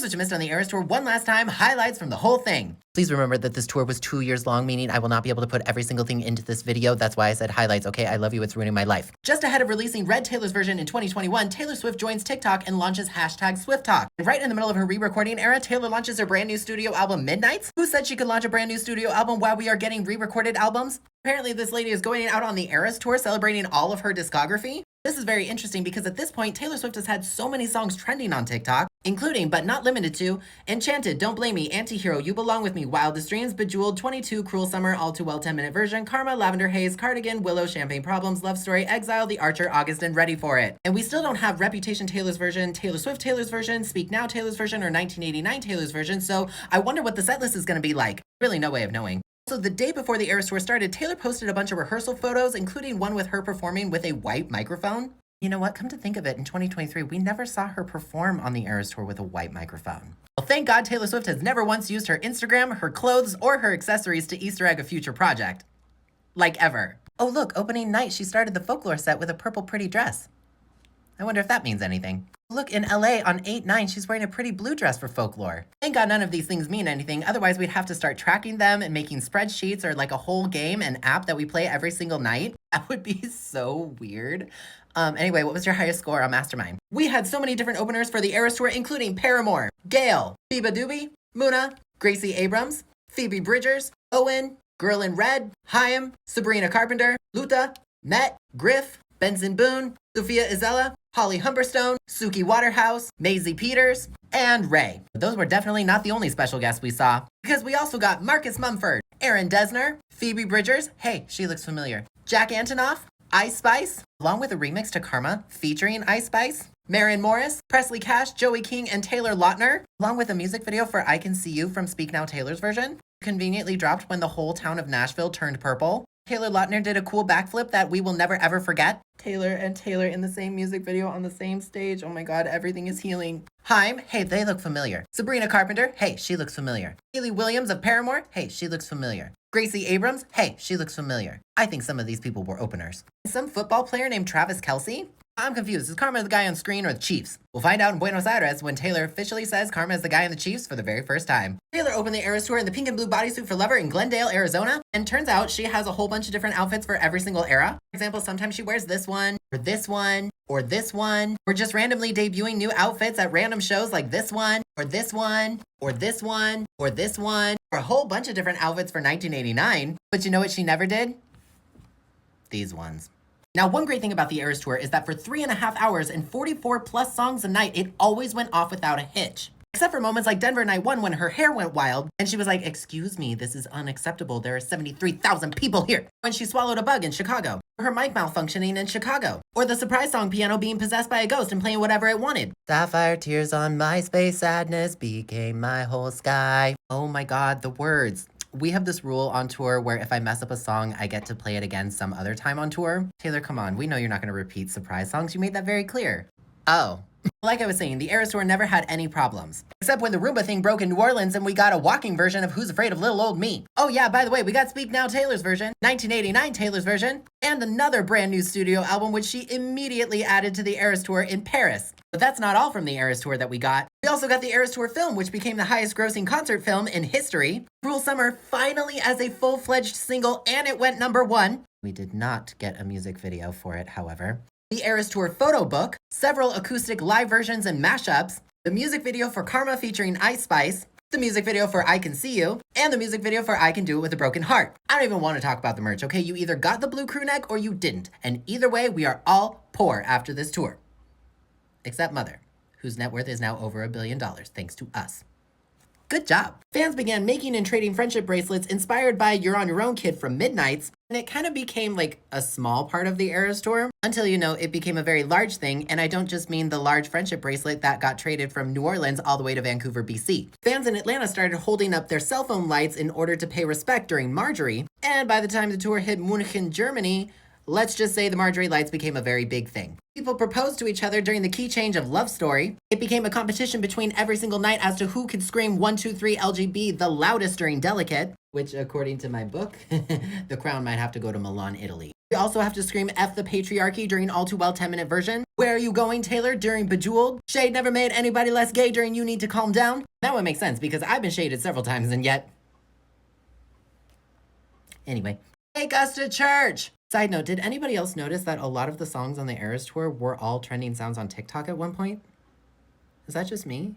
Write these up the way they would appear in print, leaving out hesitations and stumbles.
what you missed on the ERAS tour one last time, highlights from the whole thing. Please remember that this tour was 2 years long, meaning I will not be able to put every single thing into this video. That's why I said highlights, okay? I love you, it's ruining my life. Just ahead of releasing Red Taylor's version in 2021, Taylor Swift joins TikTok and launches #SwiftTalk. And right in the middle of her re-recording era, Taylor launches her brand new studio album, Midnights. Who said she could launch a brand new studio album while we are getting re-recorded albums? Apparently this lady is going out on the ERAS tour celebrating all of her discography. This is very interesting because at this point, Taylor Swift has had so many songs trending on TikTok, including, but not limited to, Enchanted, Don't Blame Me, Antihero, You Belong With Me, Wildest Dreams, Bejeweled, 22, Cruel Summer, All Too Well 10-minute version, Karma, Lavender Haze, Cardigan, Willow, Champagne Problems, Love Story, Exile, The Archer, August, and Ready For It. And we still don't have Reputation Taylor's version, Taylor Swift Taylor's version, Speak Now Taylor's version, or 1989 Taylor's version, so I wonder what the setlist is going to be like. Really no way of knowing. So the day before the ERAS tour started, Taylor posted a bunch of rehearsal photos, including one with her performing with a white microphone. You know what? Come to think of it, in 2023, we never saw her perform on the ERAS tour with a white microphone. Well, thank God Taylor Swift has never once used her Instagram, her clothes, or her accessories to Easter egg a future project. Like ever. Oh look, opening night, she started the folklore set with a purple pretty dress. I wonder if that means anything. Look, in LA on 8/9, she's wearing a pretty blue dress for folklore. Thank God none of these things mean anything, otherwise we'd have to start tracking them and making spreadsheets or like a whole game and app that we play every single night. That would be so weird. Anyway, what was your highest score on Mastermind? We had so many different openers for the ERAS tour, including Paramore, Gail, Biba Doobie, Muna, Gracie Abrams, Phoebe Bridgers, Owen, Girl in Red, Haim, Sabrina Carpenter, Luta, Met, Griff, Benson Boone, Sophia Izella, Holly Humberstone, Suki Waterhouse, Maisie Peters, and Ray. But those were definitely not the only special guests we saw, because we also got Marcus Mumford, Aaron Dessner, Phoebe Bridgers, hey, she looks familiar, Jack Antonoff, Ice Spice, along with a remix to Karma featuring Ice Spice, Maren Morris, Presley Cash, Joey King, and Taylor Lautner, along with a music video for I Can See You from Speak Now Taylor's version, conveniently dropped when the whole town of Nashville turned purple. Taylor Lautner did a cool backflip that we will never ever forget. Taylor and Taylor in the same music video on the same stage. Oh my God, everything is healing. Haim, hey, they look familiar. Sabrina Carpenter, hey, she looks familiar. Hayley Williams of Paramore, hey, she looks familiar. Gracie Abrams, hey, she looks familiar. I think some of these people were openers. Some football player named Travis Kelce? I'm confused. Is Karma the guy on screen or the Chiefs? We'll find out in Buenos Aires when Taylor officially says Karma is the guy in the Chiefs for the very first time. Taylor opened the ERAS tour in the pink and blue bodysuit for Lover in Glendale, Arizona, and turns out she has a whole bunch of different outfits for every single era. For example, sometimes she wears this one, or this one, or this one, or just randomly debuting new outfits at random shows like this one, or this one, or this one, or this one, or a whole bunch of different outfits for 1989. But you know what she never did? These ones. Now, one great thing about the ERAS tour is that for 3.5 hours and 44 plus songs a night, it always went off without a hitch. Except for moments like Denver Night 1 when her hair went wild and she was like, excuse me, this is unacceptable. There are 73,000 people here. When she swallowed a bug in Chicago. Or her mic malfunctioning in Chicago. Or the surprise song piano being possessed by a ghost and playing whatever it wanted. Sapphire tears on my space, sadness became my whole sky. Oh my God, the words. We have this rule on tour where if I mess up a song, I get to play it again some other time on tour. Taylor, come on. We know you're not going to repeat surprise songs. You made that very clear. Oh. Like I was saying, the ERAS tour never had any problems. Except when the Roomba thing broke in New Orleans and we got a walking version of Who's Afraid of Little Old Me. Oh yeah, by the way, we got Speak Now Taylor's version, 1989 Taylor's version, and another brand new studio album which she immediately added to the ERAS tour in Paris. But that's not all from the ERAS tour that we got. We also got the ERAS tour film, which became the highest grossing concert film in history. Cruel Summer finally as a full-fledged single, and it went #1. We did not get a music video for it, however. The ERAS tour photo book, several acoustic live versions and mashups, the music video for Karma featuring Ice Spice, the music video for I Can See You, and the music video for I Can Do It With a Broken Heart. I don't even want to talk about the merch, okay? You either got the blue crew neck or you didn't. And either way, we are all poor after this tour. Except Mother, whose net worth is now over $1 billion, thanks to us. Good job. Fans began making and trading friendship bracelets inspired by You're On Your Own Kid from Midnights, and it kind of became like a small part of the ERAS tour until, you know, it became a very large thing, and I don't just mean the large friendship bracelet that got traded from New Orleans all the way to Vancouver, BC. Fans in Atlanta started holding up their cell phone lights in order to pay respect during Marjorie, and by the time the tour hit Munich in Germany, let's just say the Marjorie lights became a very big thing. People proposed to each other during the key change of Love Story. It became a competition between every single night as to who could scream 1, 2, 3 LGB the loudest during Delicate, which according to my book, the crown might have to go to Milan, Italy. We also have to scream F the patriarchy during All Too Well 10-minute version. Where are you going, Taylor, during Bejeweled? Shade never made anybody less gay during You Need to Calm Down. That would make sense because I've been shaded several times and yet... Anyway. Take us to church! Side note, did anybody else notice that a lot of the songs on the ERAS tour were all trending sounds on TikTok at one point? Is that just me?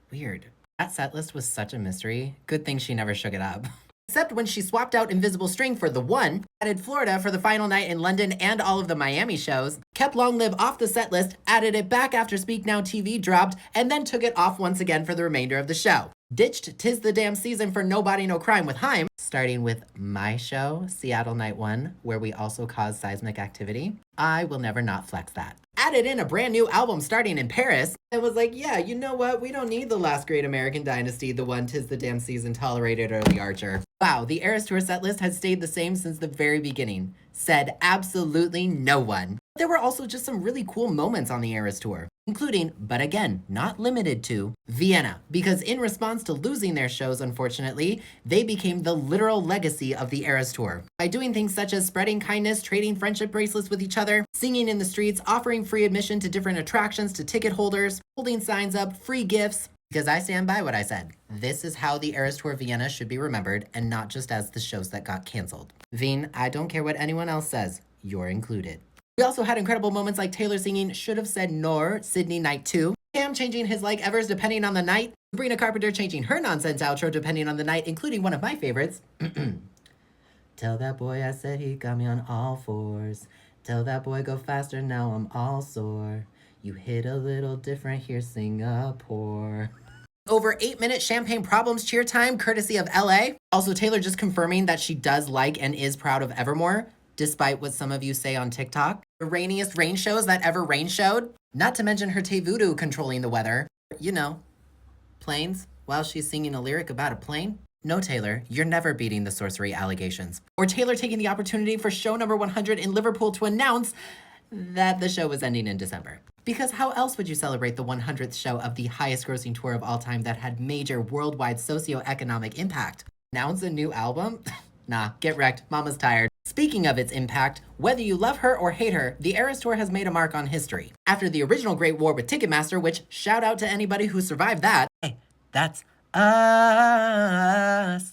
Weird. That set list was such a mystery. Good thing she never shook it up. Except when she swapped out Invisible String for The One, added Florida for the final night in London and all of the Miami shows, kept Long Live off the set list, added it back after Speak Now TV dropped, and then took it off once again for the remainder of the show. Ditched 'Tis the Damn Season for No Body No Crime with Haim, starting with my show, Seattle Night 1, where we also caused seismic activity. I will never not flex that. Added in a brand new album starting in Paris. It was like, yeah, you know what? We don't need the last great American dynasty, the one 'Tis the Damn Season tolerated or the Archer. Wow, the ERAS tour set list has stayed the same since the very beginning. Said absolutely no one. There were also just some really cool moments on the ERAS tour, including, but again, not limited to, Vienna, because in response to losing their shows, unfortunately, they became the literal legacy of the ERAS tour. By doing things such as spreading kindness, trading friendship bracelets with each other, singing in the streets, offering free admission to different attractions to ticket holders, holding signs up, free gifts, because I stand by what I said. This is how the ERAS Tour Vienna should be remembered, and not just as the shows that got canceled. Veen, I don't care what anyone else says, you're included. We also had incredible moments like Taylor singing Should Have Said Nor, Sydney Night 2, Cam changing his like evers depending on the night, Sabrina Carpenter changing her nonsense outro depending on the night, including one of my favorites. Tell that boy I said he got me on all fours. Tell that boy go faster, now I'm all sore. You hit a little different here, Singapore. Over 8-minute Champagne Problems cheer time, courtesy of LA. Also, Taylor just confirming that she does like and is proud of Evermore, despite what some of you say on TikTok. The rainiest rain shows that ever rain showed. Not to mention her Tay Voodoo controlling the weather. You know, planes, while she's singing a lyric about a plane. No, Taylor, you're never beating the sorcery allegations. Or Taylor taking the opportunity for show number 100 in Liverpool to announce that the show was ending in December. Because how else would you celebrate the 100th show of the highest grossing tour of all time that had major worldwide socioeconomic impact? Announce a new album? Nah, get wrecked, mama's tired. Speaking of its impact, whether you love her or hate her, the ERAS Tour has made a mark on history. After the original Great War with Ticketmaster, which shout out to anybody who survived that. Hey, that's us.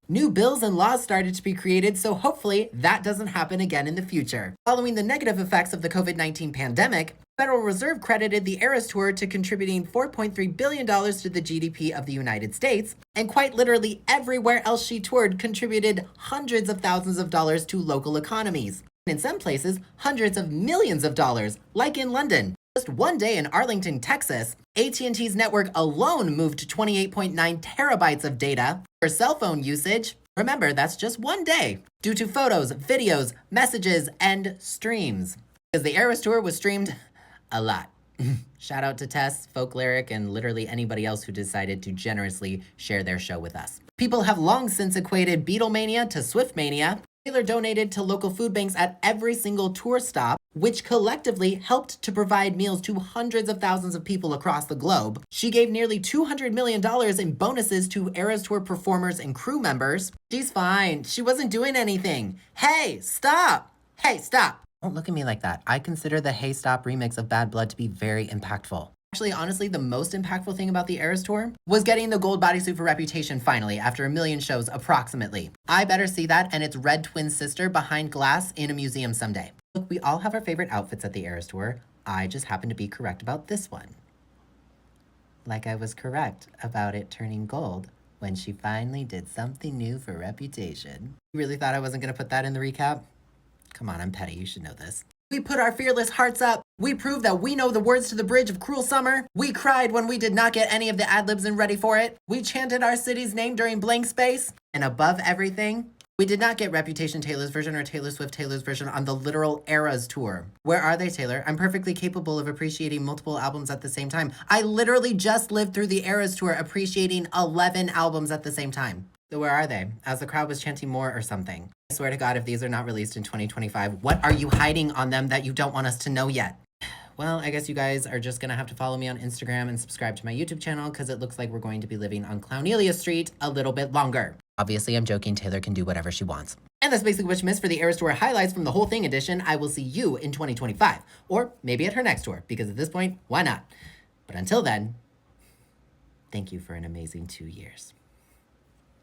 New bills and laws started to be created, so hopefully that doesn't happen again in the future. Following the negative effects of the COVID-19 pandemic, the Federal Reserve credited the ERAS Tour to contributing $4.3 billion to the GDP of the United States, and quite literally everywhere else she toured contributed hundreds of thousands of dollars to local economies. And in some places, hundreds of millions of dollars, like in London. Just one day in Arlington, Texas, AT&T's network alone moved 28.9 terabytes of data for cell phone usage. Remember, that's just one day, due to photos, videos, messages, and streams. Because the ERAS Tour was streamed a lot. Shout out to Tess, Folk Lyric, and literally anybody else who decided to generously share their show with us. People have long since equated Beatlemania to Swiftmania. Taylor donated to local food banks at every single tour stop, which collectively helped to provide meals to hundreds of thousands of people across the globe. She gave nearly $200 million in bonuses to ERAS Tour performers and crew members. She's fine. She wasn't doing anything. Hey, stop! Hey, stop! Don't look at me like that. I consider the Hey Stop remix of Bad Blood to be very impactful. Actually, honestly, the most impactful thing about the ERAS Tour was getting the gold bodysuit for Reputation finally, after 1 million shows approximately. I better see that and its red twin sister behind glass in a museum someday. Look, we all have our favorite outfits at the ERAS Tour. I just happen to be correct about this one. Like I was correct about it turning gold when she finally did something new for Reputation. You really thought I wasn't gonna put that in the recap? Come on, I'm petty, you should know this. We put our fearless hearts up. We proved that we know the words to the bridge of Cruel Summer. We cried when we did not get any of the ad-libs in Ready For It. We chanted our city's name during Blank Space. And above everything, we did not get Reputation Taylor's version or Taylor Swift Taylor's version on the literal ERAS Tour. Where are they, Taylor? I'm perfectly capable of appreciating multiple albums at the same time. I literally just lived through the ERAS Tour appreciating 11 albums at the same time. So where are they? As the crowd was chanting more or something. I swear to God, if these are not released in 2025, what are you hiding on them that you don't want us to know yet? Well, I guess you guys are just gonna have to follow me on Instagram and subscribe to my YouTube channel because it looks like we're going to be living on Clownelia Street a little bit longer. Obviously, I'm joking. Taylor can do whatever she wants. And that's basically what you missed for the ERAS Tour highlights from the whole thing edition. I will see you in 2025, or maybe at her next tour, because at this point, why not? But until then, thank you for an amazing 2 years.